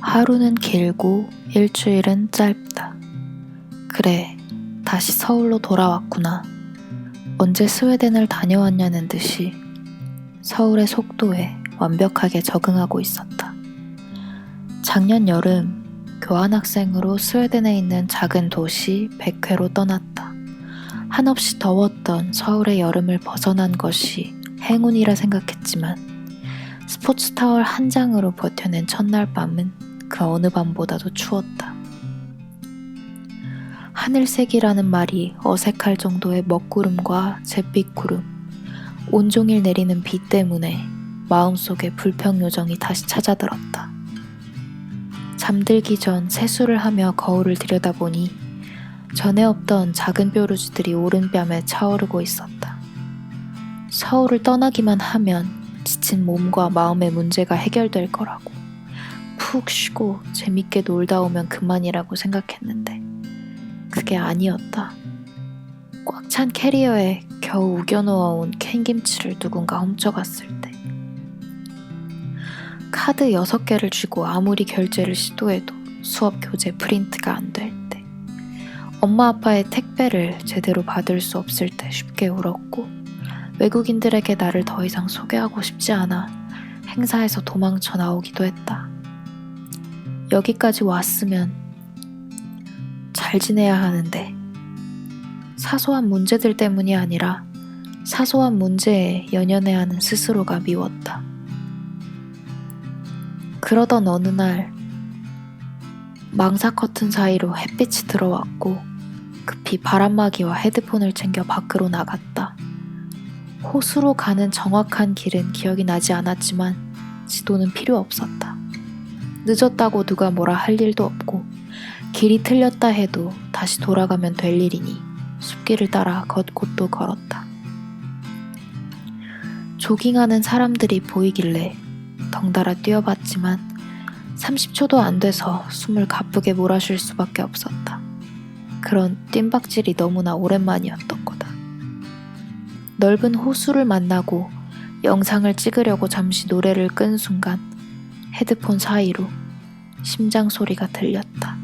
하루는 길고 일주일은 짧다. 그래, 다시 서울로 돌아왔구나. 언제 스웨덴을 다녀왔냐는 듯이 서울의 속도에 완벽하게 적응하고 있었다. 작년 여름 교환학생으로 스웨덴에 있는 작은 도시 베크로 떠났다. 한없이 더웠던 서울의 여름을 벗어난 것이 행운이라 생각했지만 스포츠타월 한 장으로 버텨낸 첫날 밤은 그 어느 밤보다도 추웠다. 하늘색이라는 말이 어색할 정도의 먹구름과 잿빛구름, 온종일 내리는 비 때문에 마음속에 불평요정이 다시 찾아들었다. 잠들기 전 세수를 하며 거울을 들여다보니 전에 없던 작은 뾰루지들이 오른뺨에 차오르고 있었다. 서울을 떠나기만 하면 지친 몸과 마음의 문제가 해결될 거라고. 푹 쉬고 재밌게 놀다 오면 그만이라고 생각했는데 그게 아니었다. 꽉 찬 캐리어에 겨우 우겨놓아온 캔김치를 누군가 훔쳐갔을 때, 카드 6개를 쥐고 아무리 결제를 시도해도 수업 교재 프린트가 안 될 때, 엄마 아빠의 택배를 제대로 받을 수 없을 때 쉽게 울었고, 외국인들에게 나를 더 이상 소개하고 싶지 않아 행사에서 도망쳐 나오기도 했다. 여기까지 왔으면 잘 지내야 하는데 사소한 문제들 때문이 아니라 사소한 문제에 연연해야 하는 스스로가 미웠다. 그러던 어느 날 망사 커튼 사이로 햇빛이 들어왔고 급히 바람막이와 헤드폰을 챙겨 밖으로 나갔다. 호수로 가는 정확한 길은 기억이 나지 않았지만 지도는 필요 없었다. 늦었다고 누가 뭐라 할 일도 없고 길이 틀렸다 해도 다시 돌아가면 될 일이니 숲길을 따라 걷고 또 걸었다. 조깅하는 사람들이 보이길래 덩달아 뛰어봤지만 30초도 안 돼서 숨을 가쁘게 몰아쉴 수밖에 없었다. 그런 뜀박질이 너무나 오랜만이었던 거다. 넓은 호수를 만나고 영상을 찍으려고 잠시 노래를 끈 순간 헤드폰 사이로 심장 소리가 들렸다.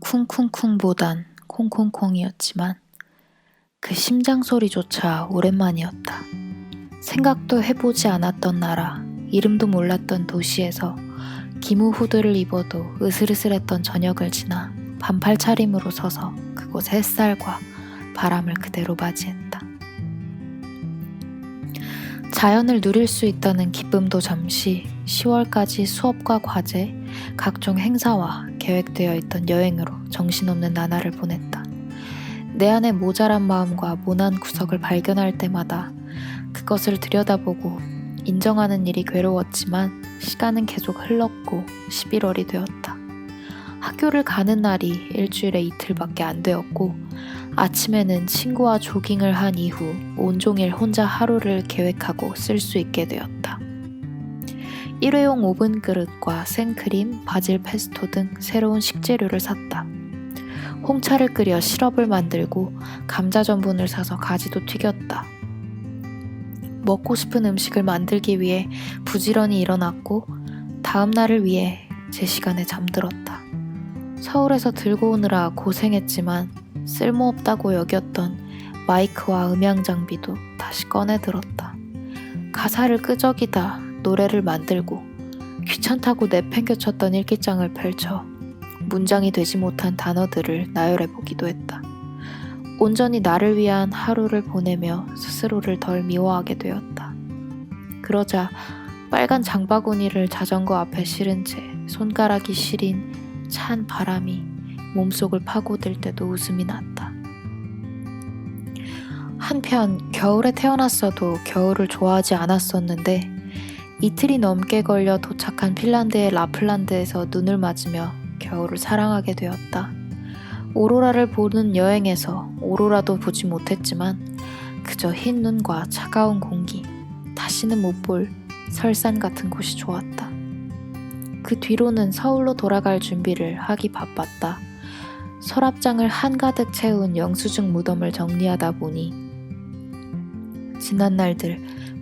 쿵쿵쿵보단 콩콩콩이었지만 그 심장 소리조차 오랜만이었다. 생각도 해보지 않았던 나라, 이름도 몰랐던 도시에서 기무 후드를 입어도 으슬으슬했던 저녁을 지나 반팔 차림으로 서서 그곳의 햇살과 바람을 그대로 맞이했다. 자연을 누릴 수 있다는 기쁨도 잠시 10월까지 수업과 과제, 각종 행사와 계획되어 있던 여행으로 정신없는 나날을 보냈다. 내 안의 모자란 마음과 모난 구석을 발견할 때마다 그것을 들여다보고 인정하는 일이 괴로웠지만 시간은 계속 흘렀고 11월이 되었다. 학교를 가는 날이 일주일에 이틀밖에 안 되었고 아침에는 친구와 조깅을 한 이후 온종일 혼자 하루를 계획하고 쓸 수 있게 되었다. 일회용 오븐 그릇과 생크림, 바질 페스토 등 새로운 식재료를 샀다. 홍차를 끓여 시럽을 만들고 감자 전분을 사서 가지도 튀겼다. 먹고 싶은 음식을 만들기 위해 부지런히 일어났고 다음 날을 위해 제 시간에 잠들었다. 서울에서 들고 오느라 고생했지만 쓸모없다고 여겼던 마이크와 음향 장비도 다시 꺼내 들었다. 가사를 끄적이다 노래를 만들고 귀찮다고 내팽겨쳤던 일기장을 펼쳐 문장이 되지 못한 단어들을 나열해보기도 했다. 온전히 나를 위한 하루를 보내며 스스로를 덜 미워하게 되었다. 그러자 빨간 장바구니를 자전거 앞에 실은 채 손가락이 시린 찬 바람이 몸속을 파고들 때도 웃음이 났다. 한편 겨울에 태어났어도 겨울을 좋아하지 않았었는데 이틀이 넘게 걸려 도착한 핀란드의 라플란드에서 눈을 맞으며 겨울을 사랑하게 되었다. 오로라를 보는 여행에서 오로라도 보지 못했지만 그저 흰 눈과 차가운 공기, 다시는 못 볼 설산 같은 곳이 좋았다. 그 뒤로는 서울로 돌아갈 준비를 하기 바빴다. 서랍장을 한가득 채운 영수증 무덤을 정리하다 보니 지난 날들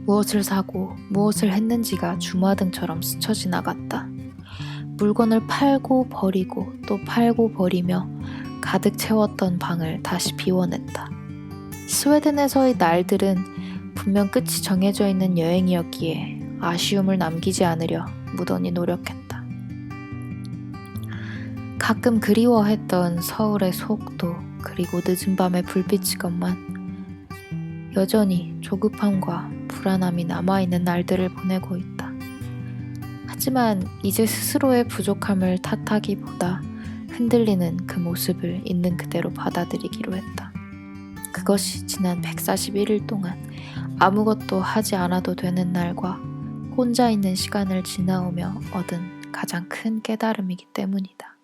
무엇을 사고 무엇을 했는지가 주마등처럼 스쳐 지나갔다. 물건을 팔고 버리고 또 팔고 버리며 가득 채웠던 방을 다시 비워냈다. 스웨덴에서의 날들은 분명 끝이 정해져 있는 여행이었기에 아쉬움을 남기지 않으려 무던히 노력했다. 가끔 그리워했던 서울의 속도 그리고 늦은 밤의 불빛이건만 여전히 조급함과 불안함이 남아있는 날들을 보내고 있다. 하지만 이제 스스로의 부족함을 탓하기보다 흔들리는 그 모습을 있는 그대로 받아들이기로 했다. 그것이 지난 141일 동안 아무것도 하지 않아도 되는 날과 혼자 있는 시간을 지나오며 얻은 가장 큰 깨달음이기 때문이다.